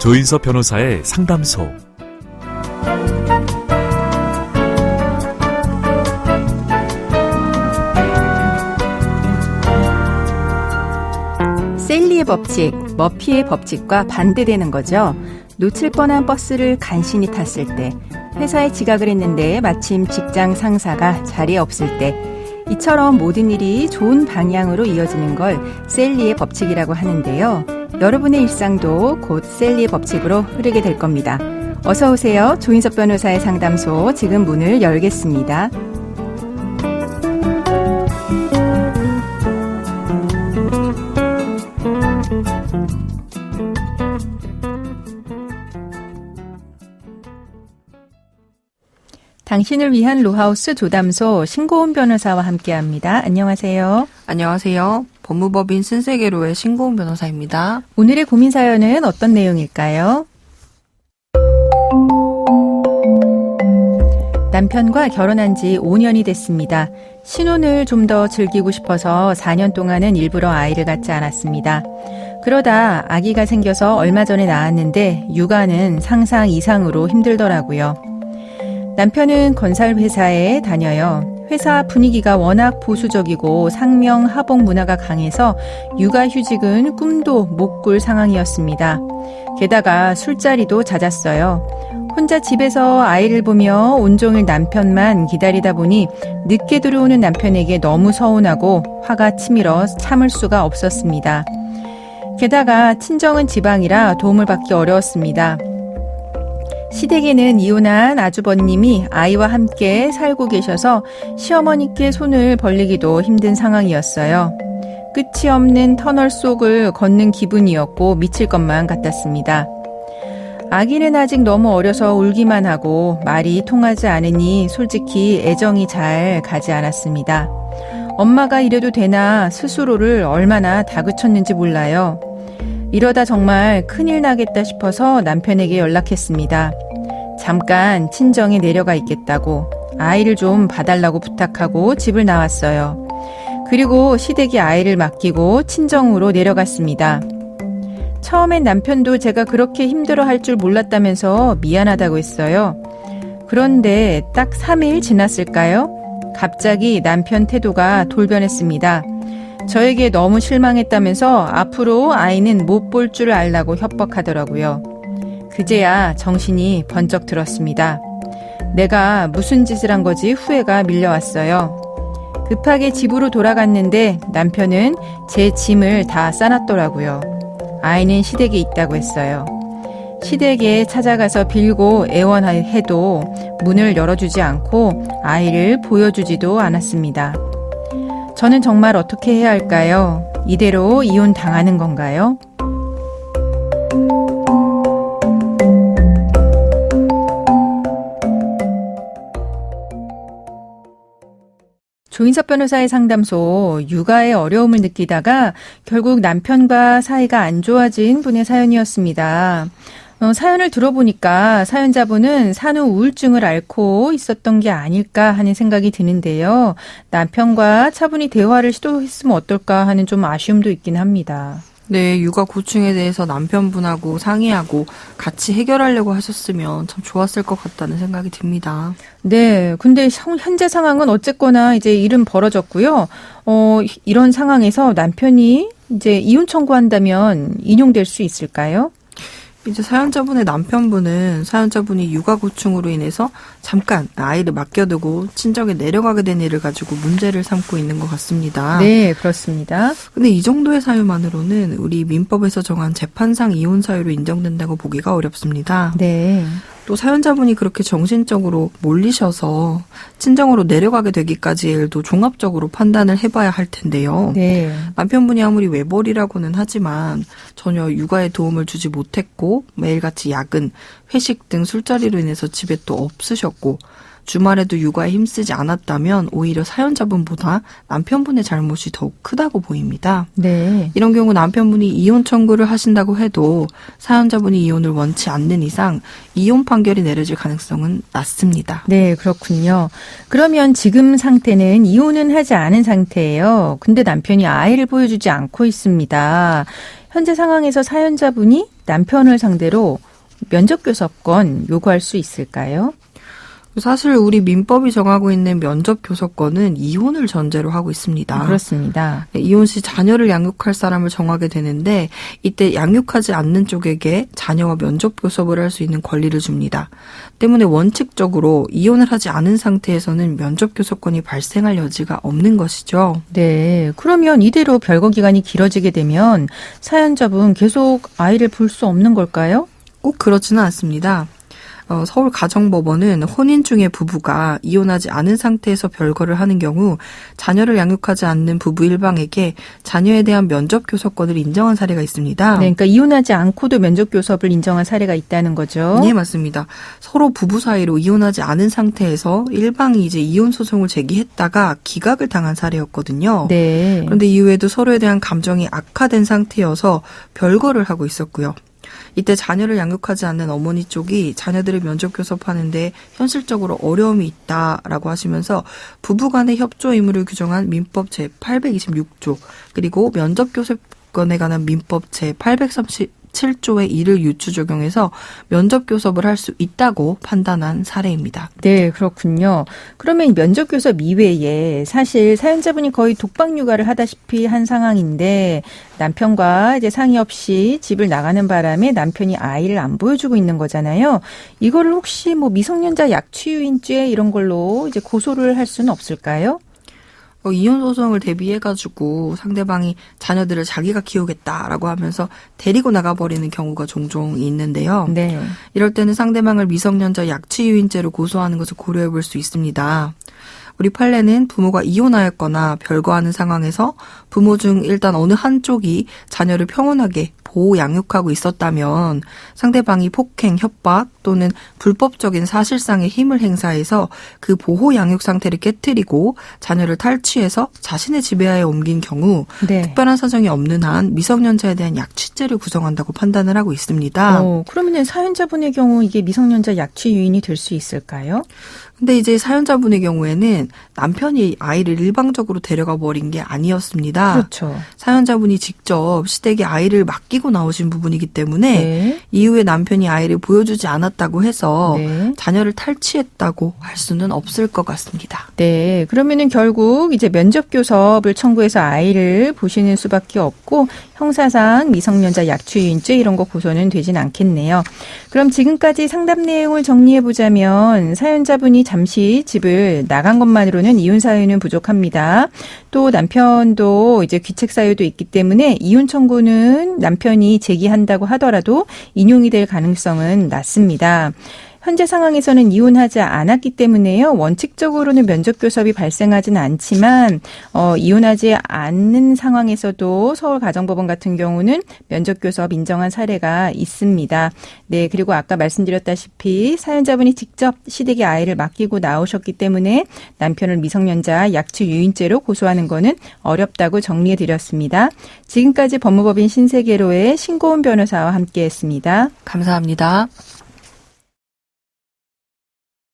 조인섭 변호사의 상담소. 셀리의 법칙, 머피의 법칙과 반대되는 거죠. 놓칠 뻔한 버스를 간신히 탔을 때, 회사에 지각을 했는데 마침 직장 상사가 자리에 없을 때, 이처럼 모든 일이 좋은 방향으로 이어지는 걸 셀리의 법칙이라고 하는데요. 여러분의 일상도 곧 셀리의 법칙으로 흐르게 될 겁니다. 어서 오세요. 조인섭 변호사의 상담소 지금 문을 열겠습니다. 당신을 위한 로하우스 조담소 신고은 변호사와 함께합니다. 안녕하세요. 안녕하세요. 법무법인 신세계로의 신고은 변호사입니다. 오늘의 고민 사연은 어떤 내용일까요? 남편과 결혼한 지 5년이 됐습니다. 신혼을 좀 더 즐기고 싶어서 4년 동안은 일부러 아이를 갖지 않았습니다. 그러다 아기가 생겨서 얼마 전에 낳았는데 육아는 상상 이상으로 힘들더라고요. 남편은 건설회사에 다녀요. 회사 분위기가 워낙 보수적이고 상명하복 문화가 강해서 육아휴직은 꿈도 못 꿀 상황이었습니다. 게다가 술자리도 잦았어요. 혼자 집에서 아이를 보며 온종일 남편만 기다리다 보니 늦게 들어오는 남편에게 너무 서운하고 화가 치밀어 참을 수가 없었습니다. 게다가 친정은 지방이라 도움을 받기 어려웠습니다. 시댁에는 이혼한 아주버님이 아이와 함께 살고 계셔서 시어머니께 손을 벌리기도 힘든 상황이었어요. 끝이 없는 터널 속을 걷는 기분이었고 미칠 것만 같았습니다. 아기는 아직 너무 어려서 울기만 하고 말이 통하지 않으니 솔직히 애정이 잘 가지 않았습니다. 엄마가 이래도 되나 스스로를 얼마나 다그쳤는지 몰라요. 이러다 정말 큰일 나겠다 싶어서 남편에게 연락했습니다. 잠깐 친정에 내려가 있겠다고 아이를 좀 봐달라고 부탁하고 집을 나왔어요. 그리고 시댁이 아이를 맡기고 친정으로 내려갔습니다. 처음엔 남편도 제가 그렇게 힘들어할 줄 몰랐다면서 미안하다고 했어요. 그런데 딱 3일 지났을까요? 갑자기 남편 태도가 돌변했습니다. 저에게 너무 실망했다면서 앞으로 아이는 못 볼 줄 알라고 협박하더라고요. 그제야 정신이 번쩍 들었습니다. 내가 무슨 짓을 한 거지 후회가 밀려왔어요. 급하게 집으로 돌아갔는데 남편은 제 짐을 다 싸놨더라고요. 아이는 시댁에 있다고 했어요. 시댁에 찾아가서 빌고 애원해도 문을 열어주지 않고 아이를 보여주지도 않았습니다. 저는 정말 어떻게 해야 할까요? 이대로 이혼 당하는 건가요? 조인섭 변호사의 상담소, 육아에 어려움을 느끼다가 결국 남편과 사이가 안 좋아진 분의 사연이었습니다. 사연을 들어보니까 사연자분은 산후 우울증을 앓고 있었던 게 아닐까 하는 생각이 드는데요. 남편과 차분히 대화를 시도했으면 어떨까 하는 좀 아쉬움도 있긴 합니다. 네, 육아 고충에 대해서 남편분하고 상의하고 같이 해결하려고 하셨으면 참 좋았을 것 같다는 생각이 듭니다. 네, 근데 현재 상황은 어쨌거나 이제 일은 벌어졌고요. 이런 상황에서 남편이 이제 이혼 청구한다면 인용될 수 있을까요? 이제 사연자분의 남편분은 사연자분이 육아 고충으로 인해서 잠깐 아이를 맡겨두고 친정에 내려가게 된 일을 가지고 문제를 삼고 있는 것 같습니다. 네, 그렇습니다. 근데 이 정도의 사유만으로는 우리 민법에서 정한 재판상 이혼 사유로 인정된다고 보기가 어렵습니다. 네. 또 사연자분이 그렇게 정신적으로 몰리셔서 친정으로 내려가게 되기까지의 일도 종합적으로 판단을 해봐야 할 텐데요. 네. 남편분이 아무리 외벌이라고는 하지만 전혀 육아에 도움을 주지 못했고 매일같이 야근, 회식 등 술자리로 인해서 집에 또 없으셨고 주말에도 육아에 힘쓰지 않았다면 오히려 사연자분보다 남편분의 잘못이 더욱 크다고 보입니다. 네. 이런 경우 남편분이 이혼 청구를 하신다고 해도 사연자분이 이혼을 원치 않는 이상 이혼 판결이 내려질 가능성은 낮습니다. 네, 그렇군요. 그러면 지금 상태는 이혼은 하지 않은 상태예요. 근데 남편이 아이를 보여주지 않고 있습니다. 현재 상황에서 사연자분이 남편을 상대로 면접교섭권 요구할 수 있을까요? 사실 우리 민법이 정하고 있는 면접교섭권은 이혼을 전제로 하고 있습니다. 그렇습니다. 이혼 시 자녀를 양육할 사람을 정하게 되는데 이때 양육하지 않는 쪽에게 자녀와 면접교섭을 할 수 있는 권리를 줍니다. 때문에 원칙적으로 이혼을 하지 않은 상태에서는 면접교섭권이 발생할 여지가 없는 것이죠. 네. 그러면 이대로 별거 기간이 길어지게 되면 사연자분 계속 아이를 볼 수 없는 걸까요? 꼭 그렇지는 않습니다. 서울가정법원은 혼인 중의 부부가 이혼하지 않은 상태에서 별거를 하는 경우 자녀를 양육하지 않는 부부 일방에게 자녀에 대한 면접교섭권을 인정한 사례가 있습니다. 네, 그러니까 이혼하지 않고도 면접교섭을 인정한 사례가 있다는 거죠. 네, 맞습니다. 서로 부부 사이로 이혼하지 않은 상태에서 일방이 이제 이혼 소송을 제기했다가 기각을 당한 사례였거든요. 네. 그런데 이후에도 서로에 대한 감정이 악화된 상태여서 별거를 하고 있었고요. 이때 자녀를 양육하지 않는 어머니 쪽이 자녀들을 면접교섭하는데 현실적으로 어려움이 있다라고 하시면서 부부간의 협조 의무를 규정한 민법 제826조 그리고 면접교섭권에 관한 민법 제837조의 1을 유추 적용해서 면접교섭을 할 수 있다고 판단한 사례입니다. 네, 그렇군요. 그러면 면접교섭 이외에 사실 사연자분이 거의 독박 육아를 하다시피 한 상황인데 남편과 이제 상의 없이 집을 나가는 바람에 남편이 아이를 안 보여주고 있는 거잖아요. 이거를 혹시 뭐 미성년자 약취유인죄 이런 걸로 이제 고소를 할 수는 없을까요? 이혼 소송을 대비해가지고 상대방이 자녀들을 자기가 키우겠다라고 하면서 데리고 나가버리는 경우가 종종 있는데요. 네. 이럴 때는 상대방을 미성년자 약취유인죄로 고소하는 것을 고려해 볼 수 있습니다. 우리 판례는 부모가 이혼하였거나 별거하는 상황에서 부모 중 일단 어느 한쪽이 자녀를 평온하게 보호 양육하고 있었다면 상대방이 폭행, 협박 또는 불법적인 사실상의 힘을 행사해서 그 보호 양육 상태를 깨트리고 자녀를 탈취해서 자신의 지배하에 옮긴 경우 네. 특별한 사정이 없는 한 미성년자에 대한 약취죄를 구성한다고 판단을 하고 있습니다. 그러면 사연자분의 경우 이게 미성년자 약취 유인이 될 수 있을까요? 근데 이제 사연자분의 경우에는 남편이 아이를 일방적으로 데려가 버린 게 아니었습니다. 그렇죠. 사연자분이 직접 시댁에 아이를 맡기고 나오신 부분이기 때문에 네. 이후에 남편이 아이를 보여주지 않았다고 해서 네. 자녀를 탈취했다고 할 수는 없을 것 같습니다. 네, 그러면은 결국 이제 면접교섭을 청구해서 아이를 보시는 수밖에 없고 형사상 미성년자 약취유인죄 이런 거 고소는 되진 않겠네요. 그럼 지금까지 상담 내용을 정리해 보자면 사연자분이 잠시 집을 나간 것만으로는 이혼 사유는 부족합니다. 또 남편도 이제 귀책 사유도 있기 때문에 이혼 청구는 남편이 제기한다고 하더라도 인용이 될 가능성은 낮습니다. 현재 상황에서는 이혼하지 않았기 때문에요. 원칙적으로는 면접교섭이 발생하지는 않지만 이혼하지 않는 상황에서도 서울가정법원 같은 경우는 면접교섭 인정한 사례가 있습니다. 네, 그리고 아까 말씀드렸다시피 사연자분이 직접 시댁에 아이를 맡기고 나오셨기 때문에 남편을 미성년자 약취유인죄로 고소하는 거는 어렵다고 정리해드렸습니다. 지금까지 법무법인 신세계로의 신고은 변호사와 함께했습니다. 감사합니다.